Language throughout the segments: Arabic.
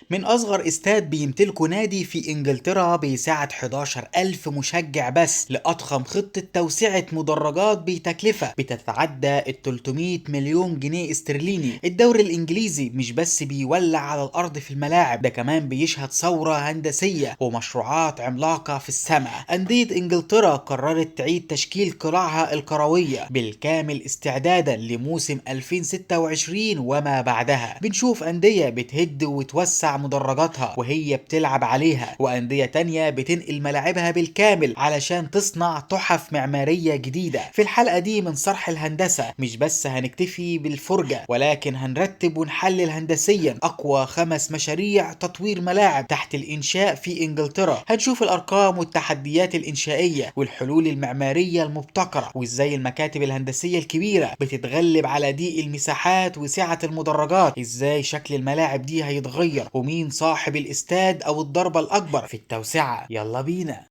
من أصغر استاد بيمتلكه نادي في إنجلترا بيساعد 11,000 مشجع بس لأضخم خطة توسعة مدرجات بتكلفة بتتعدى ال 300 مليون جنيه استرليني. الدوري الإنجليزي مش بس بيولع على الأرض في الملاعب، ده كمان بيشهد ثورة هندسية ومشروعات عملاقة في السماء. أندية إنجلترا قررت تعيد تشكيل قلاعها الكروية بالكامل استعدادا لموسم 2026 وما بعدها. بنشوف أندية بتهد وتوسع مدرجاتها وهي بتلعب عليها، وأندية تانية بتنقل ملاعبها بالكامل علشان تصنع تحف معمارية جديدة. في الحلقة دي من صرح الهندسة مش بس هنكتفي بالفرجة، ولكن هنرتب ونحلل هندسيا أقوى 5 مشاريع تطوير ملاعب تحت الإنشاء في إنجلترا. هنشوف الأرقام والتحديات الإنشائية والحلول المعمارية المبتكرة، وإزاي المكاتب الهندسية الكبيرة بتتغلب على ضيق المساحات وسعة المدرجات. إزاي شكل الملاعب دي هيتغير، ومين صاحب الاستاد او الضربة الاكبر في التوسعة. يلا بينا.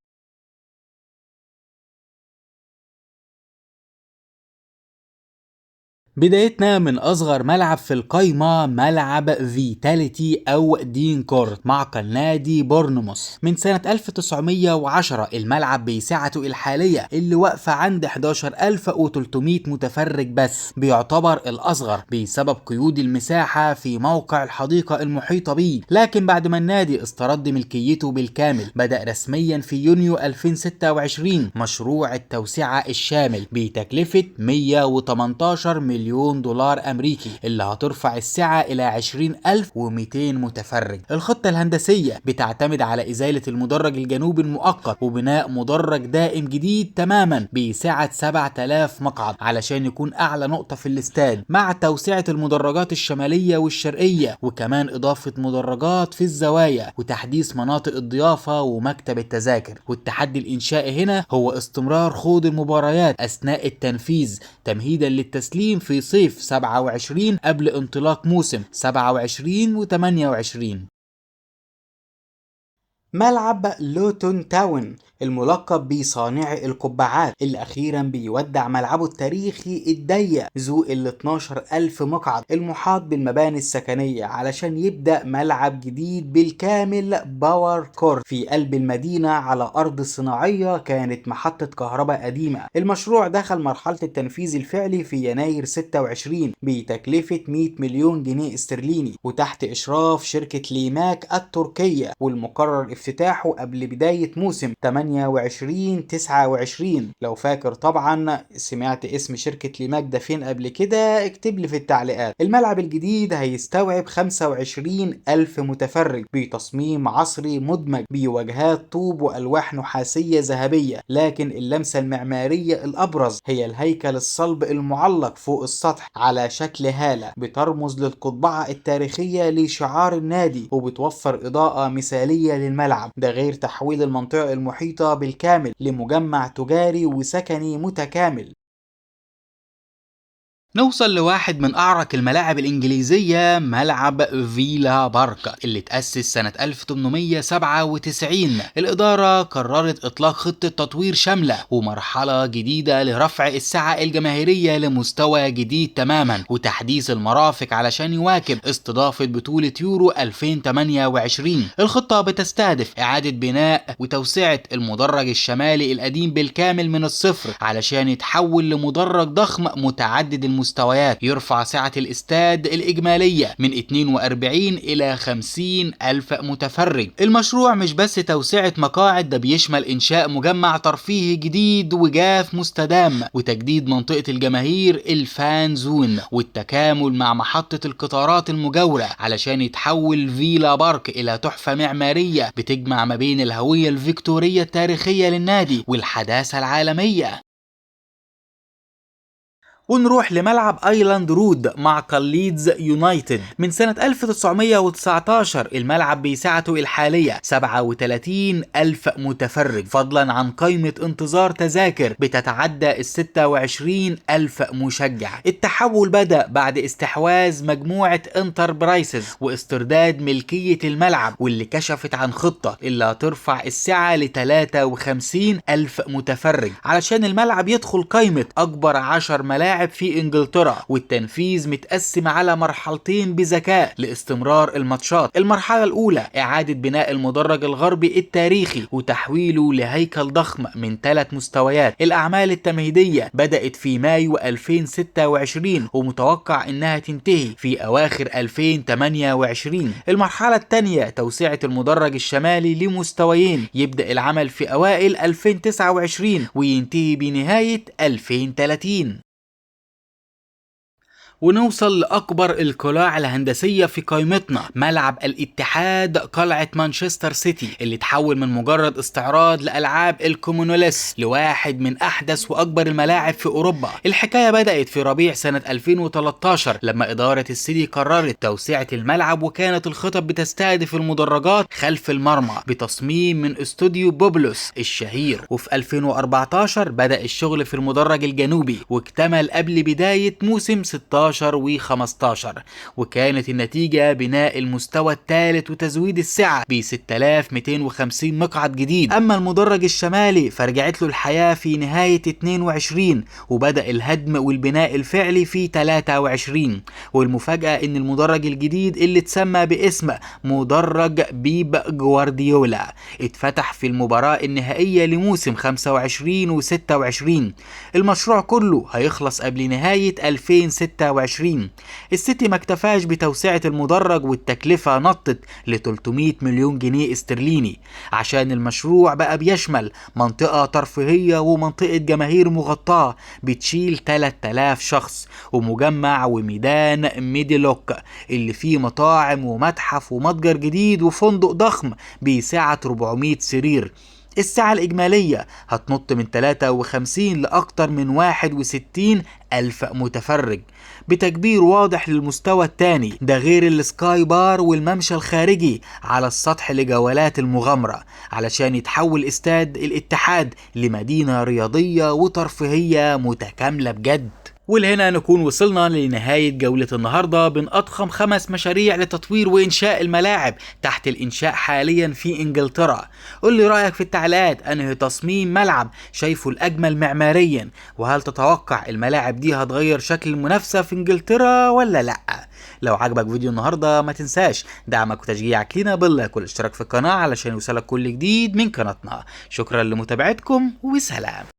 بدايتنا من أصغر ملعب في القايمة، ملعب فيتاليتي أو دين كورت معقل نادي بورنموث. من سنة 1910 الملعب بسعته الحالية اللي واقفة عند 11,300 متفرج بس بيعتبر الأصغر بسبب قيود المساحة في موقع الحديقة المحيطة بيه. لكن بعد ما النادي استرد ملكيته بالكامل بدأ رسميا في يونيو 2026 مشروع التوسعة الشامل بتكلفة 118 مليون دولار أمريكي، اللي هترفع السعة إلى 20,200 متفرج. الخطة الهندسية بتعتمد على إزالة المدرج الجنوبي المؤقت وبناء مدرج دائم جديد تماما بسعة 7,000 مقعد علشان يكون أعلى نقطة في الاستاد، مع توسعة المدرجات الشمالية والشرقية، وكمان إضافة مدرجات في الزوايا وتحديث مناطق الضيافة ومكتب التذاكر. والتحدي الإنشائي هنا هو استمرار خوض المباريات أثناء التنفيذ تمهيدا للتسليم في صيف 27 قبل انطلاق موسم 27 و 28. ملعب لوتون تاون الملقب بصانع القبعات اللي أخيرا بيودع ملعبه التاريخي الضيق ذو ال 12,000 مقعد المحاط بالمباني السكنية علشان يبدأ ملعب جديد بالكامل باور كورت في قلب المدينة على أرض صناعية كانت محطة كهرباء قديمة. المشروع دخل مرحلة التنفيذ الفعلي في يناير 26 بتكلفة 100 مليون جنيه استرليني وتحت إشراف شركة ليماك التركية، والمقرر افتتاحه قبل بداية موسم 28-29. لو فاكر طبعا سمعت اسم شركة ليماك ده فين قبل كده اكتب لي في التعليقات. الملعب الجديد هيستوعب 25,000 متفرج بتصميم عصري مدمج بواجهات طوب وألواح نحاسية ذهبية، لكن اللمسة المعمارية الأبرز هي الهيكل الصلب المعلق فوق السطح على شكل هالة بترمز للقضبعة التاريخية لشعار النادي وبتوفر إضاءة مثالية للملعب، ده غير تحويل المنطقة المحيطة بالكامل لمجمع تجاري وسكني متكامل. نوصل لواحد من أعرق الملاعب الإنجليزية، ملعب فيلا بارك اللي تأسس سنة 1897. الإدارة قررت إطلاق خطة تطوير شاملة ومرحلة جديدة لرفع السعة الجماهيرية لمستوى جديد تماما وتحديث المرافق علشان يواكب استضافة بطولة يورو 2028. الخطة بتستهدف إعادة بناء وتوسعة المدرج الشمالي القديم بالكامل من الصفر علشان يتحول لمدرج ضخم متعدد المستويات يرفع سعة الاستاد الإجمالية من 42 إلى 50 ألف متفرج. المشروع مش بس توسعة مقاعد، ده بيشمل إنشاء مجمع ترفيهي جديد وجاف مستدام وتجديد منطقة الجماهير الفان زون والتكامل مع محطة القطارات المجاورة علشان يتحول فيلا بارك إلى تحفة معمارية بتجمع ما بين الهوية الفيكتورية التاريخية للنادي والحداثة العالمية. ونروح لملعب ايلاند رود مع ليدز يونايتد. من سنة 1919 الملعب بيسعته الحالية 37 ألف متفرج، فضلا عن قائمة انتظار تذاكر بتتعدى ال 26 ألف مشجع. التحول بدأ بعد استحواذ مجموعة انتربرايسز واسترداد ملكية الملعب، واللي كشفت عن خطة اللي هترفع السعة ل 53 ألف متفرج علشان الملعب يدخل قائمة أكبر 10 ملاعب في انجلترا. والتنفيذ متقسم على مرحلتين بذكاء لاستمرار الماتشات. المرحلة الأولى إعادة بناء المدرج الغربي التاريخي وتحويله لهيكل ضخم من 3 مستويات. الأعمال التمهيدية بدأت في مايو 2026 ومتوقع إنها تنتهي في أواخر 2028. المرحلة الثانية توسعة المدرج الشمالي لمستويين، يبدأ العمل في أوائل 2029 وينتهي بنهاية 2030. ونوصل لأكبر القلاع الهندسية في قائمتنا، ملعب الاتحاد قلعة مانشستر سيتي، اللي تحول من مجرد استعراض لألعاب الكومونوليس لواحد من أحدث وأكبر الملاعب في أوروبا. الحكاية بدأت في ربيع سنة 2013 لما إدارة السيتي قررت توسعة الملعب، وكانت الخطط بتستهدف المدرجات خلف المرمى بتصميم من استوديو بوبلوس الشهير. وفي 2014 بدأ الشغل في المدرج الجنوبي واكتمل قبل بداية موسم 16 و15، وكانت النتيجة بناء المستوى الثالث وتزويد السعة ب 6250 مقعد جديد. أما المدرج الشمالي فرجعت له الحياة في نهاية 22 وبدأ الهدم والبناء الفعلي في 23. والمفاجأة إن المدرج الجديد اللي اتسمى باسم مدرج بيب جوارديولا اتفتح في المباراة النهائية لموسم 25 و26. المشروع كله هيخلص قبل نهاية 2026. السيتي ما اكتفاش بتوسعة المدرج، والتكلفة نطت ل 300 مليون جنيه استرليني عشان المشروع بقى بيشمل منطقة ترفيهية ومنطقة جماهير مغطاة بتشيل 3000 شخص، ومجمع وميدان ميديلوك اللي فيه مطاعم ومتحف ومتجر جديد وفندق ضخم بسعة 400 سرير. السعة الإجمالية هتنط من 53 لأكتر من 61 ألف متفرج بتكبير واضح للمستوى الثاني، ده غير السكاي بار والممشى الخارجي على السطح لجولات المغامرة علشان يتحول استاد الاتحاد لمدينة رياضية وترفيهية متكاملة بجد. ولهنا نكون وصلنا لنهاية جولة النهاردة بين أضخم 5 مشاريع لتطوير وإنشاء الملاعب تحت الإنشاء حاليا في إنجلترا. قول لي رأيك في التعليقات، أنهي تصميم ملعب شايفه الأجمل معماريا، وهل تتوقع الملاعب دي هتغير شكل المنافسة في إنجلترا ولا لأ؟ لو عجبك فيديو النهاردة ما تنساش دعمك وتشجيعك لينا باللايك والاشتراك في القناة علشان يوصلك كل جديد من قناتنا. شكرا لمتابعتكم وسلام.